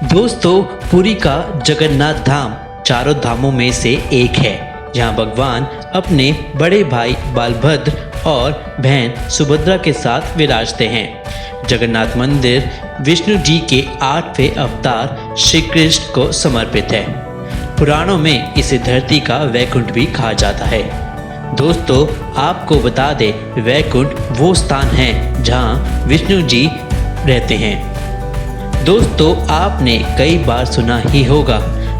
दोस्तों, पुरी का जगन्नाथ धाम चारों धामों में से एक है, जहां भगवान अपने बड़े भाई बलभद्र और बहन सुभद्रा के साथ विराजते हैं। जगन्नाथ मंदिर विष्णु जी के 8वें अवतार श्री कृष्ण को समर्पित है। पुराणों में इसे धरती का वैकुंठ भी कहा जाता है। दोस्तों, आपको बता दें, वैकुंठ वो स्थान है जहां विष्णु जी रहते हैं। दोस्तों, आपने कई बार सुना ही होगा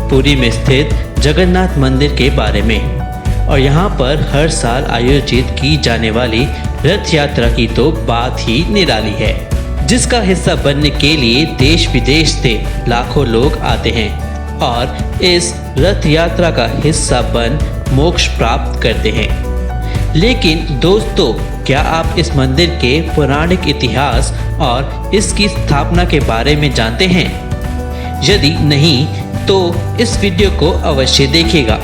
पुरी में स्थित जगन्नाथ मंदिर के बारे में, और यहाँ पर हर साल आयोजित की जाने वाली रथ यात्रा की तो बात ही निराली है, जिसका हिस्सा बनने के लिए देश विदेश से लाखों लोग आते हैं और इस रथ यात्रा का हिस्सा बन मोक्ष प्राप्त करते हैं। लेकिन दोस्तों, क्या आप इस मंदिर के पौराणिक इतिहास और इसकी स्थापना के बारे में जानते हैं? यदि नहीं तो इस वीडियो को अवश्य देखिएगा,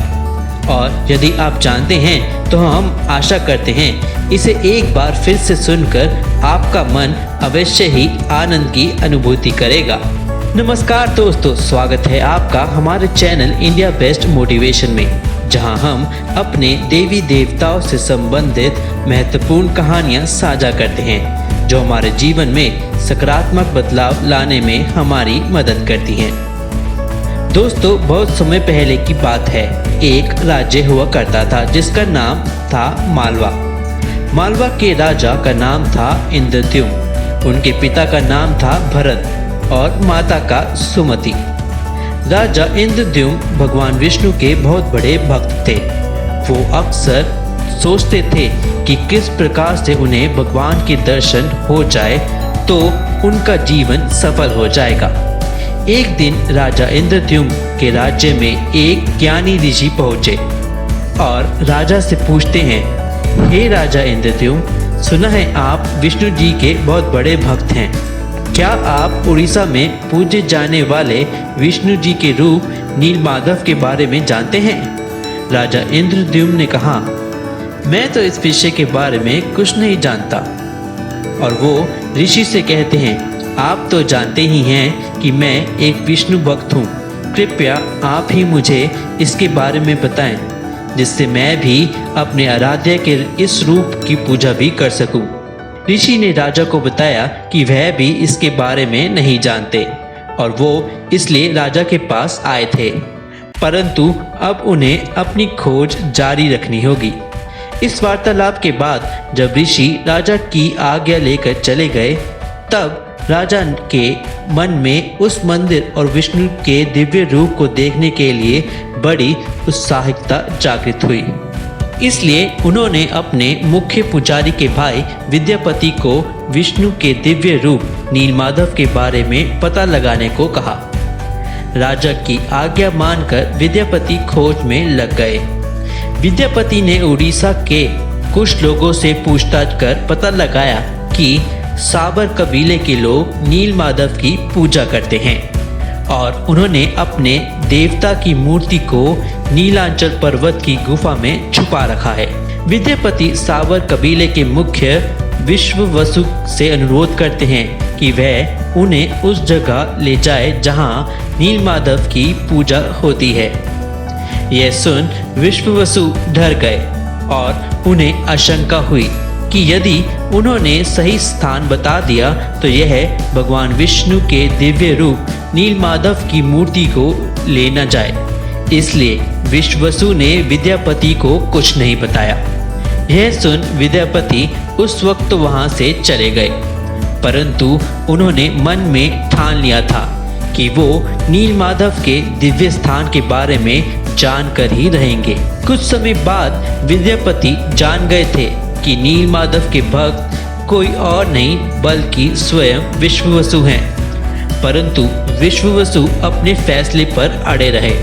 और यदि आप जानते हैं तो हम आशा करते हैं इसे एक बार फिर से सुनकर आपका मन अवश्य ही आनंद की अनुभूति करेगा। नमस्कार दोस्तों, स्वागत है आपका हमारे चैनल इंडिया बेस्ट मोटिवेशन में, जहां हम अपने देवी देवताओं से संबंधित महत्वपूर्ण कहानियां साझा करते हैं, जो हमारे जीवन में सकारात्मक बदलाव लाने में हमारी मदद करती हैं। दोस्तों, बहुत समय पहले की बात है। एक राज्य हुआ करता था जिसका नाम था मालवा। मालवा के राजा का नाम था इंद्रद्युम्न। उनके पिता का नाम था भरत और माता का सुमति। राजा इंद्रद्युम्न भगवान विष्णु के बहुत बड़े भक्त थे। वो अक्सर सोचते थे कि किस प्रकार से उन्हें भगवान के दर्शन हो जाए तो उनका जीवन सफल हो जाएगा। एक दिन राजा इंद्रद्युम्न के राज्य में एक ज्ञानी ऋषि पहुंचे और राजा से पूछते हैं, हे राजा इंद्रद्युम्न, सुना है आप विष्णु जी के बहुत बड़े भक्त हैं। क्या आप उड़ीसा में पूजे जाने वाले विष्णु जी के रूप नीलमाधव के बारे में जानते हैं? राजा इंद्रद्युम्न ने कहा, मैं तो इस विषय के बारे में कुछ नहीं जानता। और वो ऋषि से कहते हैं, आप तो जानते ही हैं कि मैं एक विष्णु भक्त हूँ। कृपया आप ही मुझे इसके बारे में बताएं, जिससे मैं भी अपने आराध्य के इस रूप की पूजा भी कर सकूं। ऋषि ने राजा को बताया कि वह भी इसके बारे में नहीं जानते, और वो इसलिए राजा के पास आए थे, परंतु अब उन्हें अपनी खोज जारी रखनी होगी। इस वार्तालाप के बाद जब ऋषि राजा की आज्ञा लेकर चले गए, तब राजा के मन में उस मंदिर और विष्णु के दिव्य रूप को देखने के लिए बड़ी उत्साहिकता जागृत हुई। इसलिए उन्होंने अपने मुख्य पुजारी के भाई विद्यापति को विष्णु के दिव्य रूप नीलमाधव के बारे में पता लगाने को कहा। राजा की आज्ञा मानकर विद्यापति खोज में लग गए। विद्यापति ने उड़ीसा के कुछ लोगों से पूछताछ कर पता लगाया कि साबर कबीले के लोग नीलमाधव की पूजा करते हैं, और उन्होंने अपने देवता की मूर्ति को नीलांचल पर्वत की गुफा में छुपा रखा है। विद्यापति साबर कबीले के मुख्य विश्ववसु से अनुरोध करते हैं कि वह उन्हें उस जगह ले जाए जहां नीलमाधव की पूजा होती है। यह सुन विश्ववसु डर गए और उन्हें आशंका हुई कि यदि उन्होंने सही स्थान बता दिया तो यह भगवान विष्णु के दिव्य रूप नीलमाधव की मूर्ति को ले न जाए। इसलिए विश्ववसु ने विद्यापति को कुछ नहीं बताया। यह सुन विद्यापति उस वक्त वहां से चले गए, परंतु उन्होंने मन में ठान लिया था कि वो नीलमाधव के दिव्य स्थान के बारे में जानकर ही रहेंगे। कुछ समय बाद विद्यापति जान गए थे कि नीलमाधव के भक्त कोई और नहीं बल्कि स्वयं विश्ववसु हैं, परंतु विश्ववसु अपने फैसले पर अड़े रहे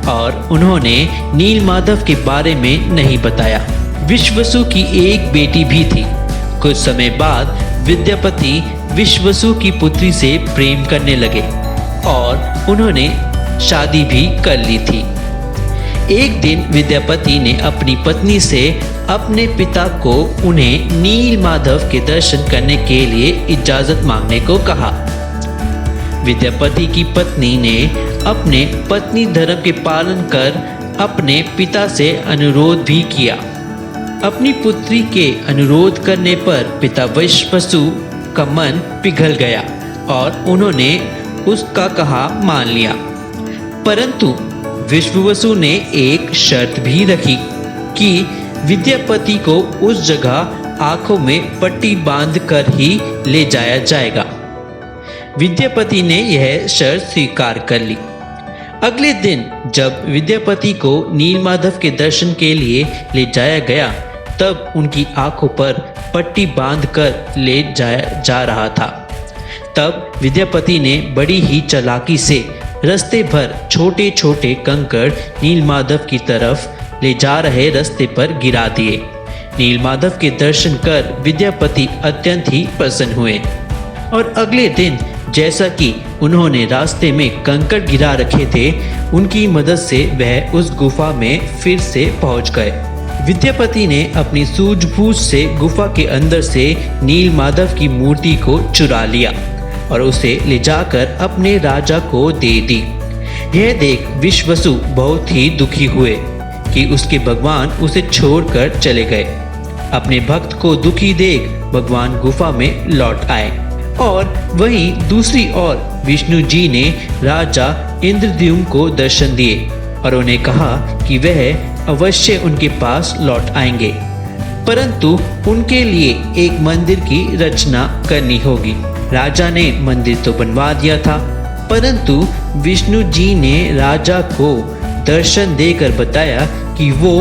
और उन्होंने नीलमाधव के बारे में नहीं बताया। विश्ववसु की एक बेटी भी थी। कुछ समय बाद विद्यापति विश्ववसु की पुत्री से प्रेम करने लगे और उन्होंने शादी भी कर ली थी। एक दिन विद्यापति ने अपनी पत्नी से अपने पिता को उन्हें नीलमाधव के दर्शन करने के लिए इजाज़त मांगने को कहा। विद्यापति की पत्नी ने अपने पत्नी धर्म के पालन कर अपने पिता से अनुरोध भी किया। अपनी पुत्री के अनुरोध करने पर पिता विश्ववसु का मन पिघल गया और उन्होंने उसका कहा मान लिया। परंतु विश्ववसु ने एक शर्त भी रखी कि विद्यापति को उस जगह आंखों में पट्टी बांधकर ही ले जाया जाएगा। विद्यापति ने यह शर्त स्वीकार कर ली। अगले दिन जब विद्यापति को नीलमाधव के दर्शन के लिए ले जाया गया, तब उनकी आंखों पर पट्टी बांधकर ले जाया जा रहा था। तब विद्यापति ने बड़ी ही चालाकी से रास्ते भर छोटे छोटे कंकड़ नीलमाधव की तरफ ले जा रहे रास्ते पर गिरा दिए। नीलमाधव के दर्शन कर विद्यापति अत्यंत ही प्रसन्न हुए और अगले दिन जैसा कि उन्होंने रास्ते में कंकड़ गिरा रखे थे, उनकी मदद से वह उस गुफा में फिर से पहुंच गए। विद्यापति ने अपनी सूझबूझ से गुफा के अंदर से नीलमाधव की मूर्ति को चुरा लिया और उसे ले जाकर अपने राजा को दे दी। यह देख विश्ववसु बहुत ही दुखी हुए कि उसके भगवान उसे छोड़कर चले गए। अपने भक्त को दुखी देख भगवान गुफा में लौट आए और वहीं दूसरी ओर विष्णु जी ने राजा इंद्रद्युम्न को दर्शन दिए और उन्हें कहा कि वह अवश्य उनके पास लौट आएंगे, परंतु उनके लिए एक मंदिर की रचना करनी होगी। राजा ने मंदिर तो बनवा दिया था, परंतु विष्णु जी ने राजा को दर्शन देकर बताया कि वो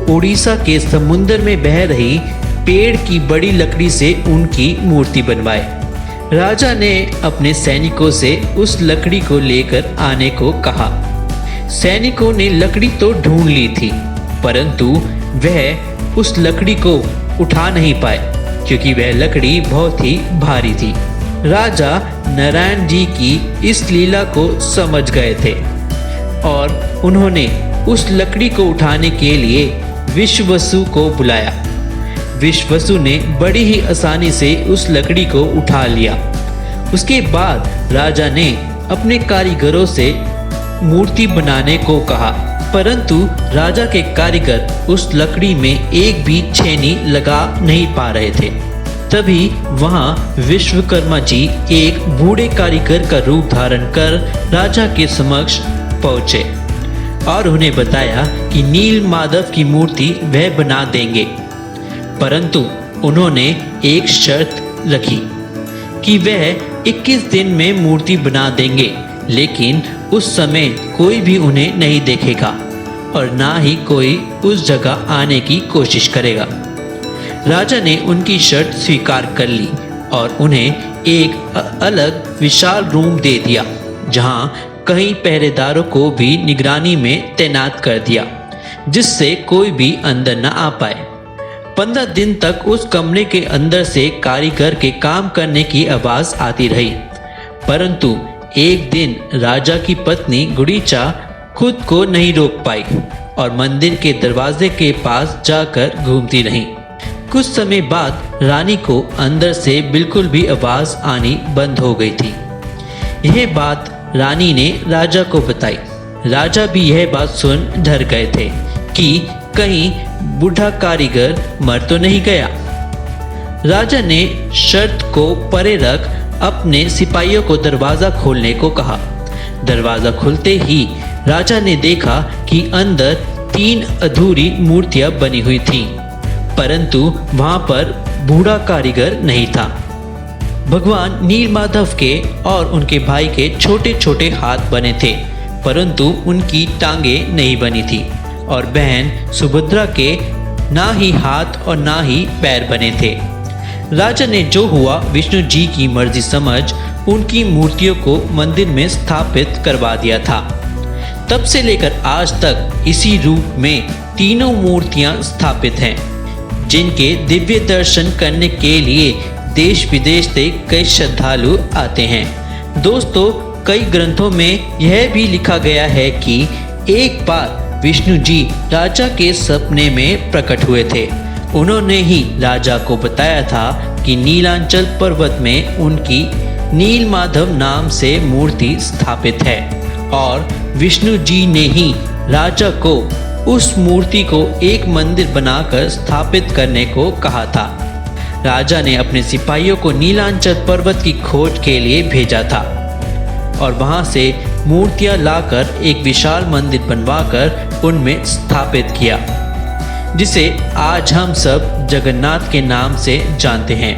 उड़ीसा के समुद्र में बह रही पेड़ की बड़ी लकड़ी से उनकी मूर्ति बनवाए। राजा ने अपने सैनिकों से उस लकड़ी को लेकर आने को कहा। सैनिकों ने लकड़ी तो ढूंढ ली थी, परंतु वह उस लकड़ी को उठा नहीं पाए क्योंकि वह लकड़ी बहुत ही भारी थी। राजा नारायण जी की इस लीला को समझ गए थे और उन्होंने उस लकड़ी को उठाने के लिए विश्ववसु को बुलाया। विश्ववसु ने बड़ी ही आसानी से उस लकड़ी को उठा लिया। उसके बाद राजा ने अपने कारीगरों से मूर्ति बनाने को कहा, परंतु राजा के कारीगर उस लकड़ी में एक भी छेनी लगा नहीं पा रहे थे। तभी वहां विश्वकर्मा जी एक बूढ़े कारीगर का रूप धारण कर राजा के समक्ष पहुंचे और उन्हें बताया कि नीलमाधव की मूर्ति वह बना देंगे, परंतु उन्होंने एक शर्त रखी कि वह 21 दिन में मूर्ति बना देंगे, लेकिन उस समय कोई भी उन्हें नहीं देखेगा और ना ही कोई उस जगह आने की कोशिश करेगा। राजा ने उनकी शर्त स्वीकार कर ली और उन्हें एक अलग विशाल रूम दे दिया, जहां कई पहरेदारों को भी निगरानी में तैनात कर दिया, जिससे कोई भी अंदर न आ पाए। 15 दिन तक उस कमरे के अंदर से कारीगर के काम करने की आवाज आती रही, परंतु एक दिन राजा की पत्नी गुड़ीचा खुद को नहीं रोक पाई और मंदिर के दरवाजे के पास जाकर घूमती रही। कुछ समय बाद रानी को अंदर से बिल्कुल भी आवाज आनी बंद हो गई थी। यह बात रानी ने राजा को बताई। राजा भी यह बात सुन डर गए थे कि कहीं बूढ़ा कारीगर मर तो नहीं गया। राजा ने शर्त को परे रख अपने सिपाहियों को दरवाजा खोलने को कहा। दरवाजा खुलते ही राजा ने देखा कि अंदर 3 अधूरी मूर्तियां बनी हुई थीं, परंतु वहां पर बूढ़ा कारीगर नहीं था। भगवान नीलमाधव के और उनके भाई के छोटे छोटे हाथ बने थे, परंतु उनकी टांगे नहीं बनी थी और बहन सुभद्रा के ना ही हाथ और ना ही पैर बने थे। राजा ने जो हुआ विष्णु जी की मर्जी समझ उनकी मूर्तियों को मंदिर में स्थापित करवा दिया था। तब से लेकर आज तक इसी रूप में तीनों मूर्तियां स्थापित हैं, जिनके दिव्य दर्शन करने के लिए देश विदेश से कई श्रद्धालु आते हैं। दोस्तों, कई ग्रंथों में यह भी लिखा गया है कि एक बार विष्णु जी राजा के सपने में प्रकट हुए थे। उन्होंने ही राजा को बताया था कि नीलांचल पर्वत में उनकी नीलमाधव नाम से मूर्ति स्थापित है और विष्णु जी ने ही राजा को उस मूर्ति को एक मंदिर बनाकर स्थापित करने को कहा था। राजा ने अपने सिपाहियों को नीलांचल पर्वत की खोज के लिए भेजा था और वहां से मूर्तियां लाकर एक विशाल मंदिर बनवाकर उनमें स्थापित किया, जिसे आज हम सब जगन्नाथ के नाम से जानते हैं।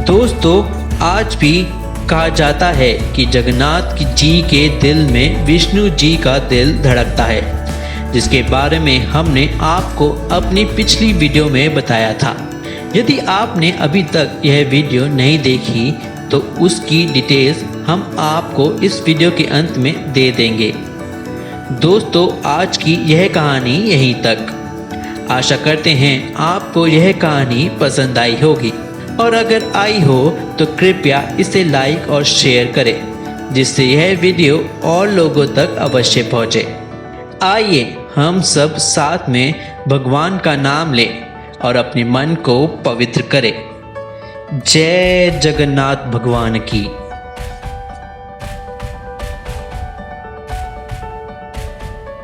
दोस्तों, आज भी कहा जाता है कि जगन्नाथ जी के दिल में विष्णु जी का दिल धड़कता है, जिसके बारे में हमने आपको अपनी पिछली वीडियो में बताया था। यदि आपने अभी तक यह वीडियो नहीं देखी तो उसकी डिटेल्स हम आपको इस वीडियो के अंत में दे देंगे। दोस्तों, आज की यह कहानी यहीं तक। आशा करते हैं आपको यह कहानी पसंद आई होगी और अगर आई हो तो कृपया इसे लाइक और शेयर करें, जिससे यह वीडियो और लोगों तक अवश्य पहुँचे। आइए हम सब साथ में भगवान का नाम लें और अपने मन को पवित्र करें। जय जगन्नाथ भगवान की।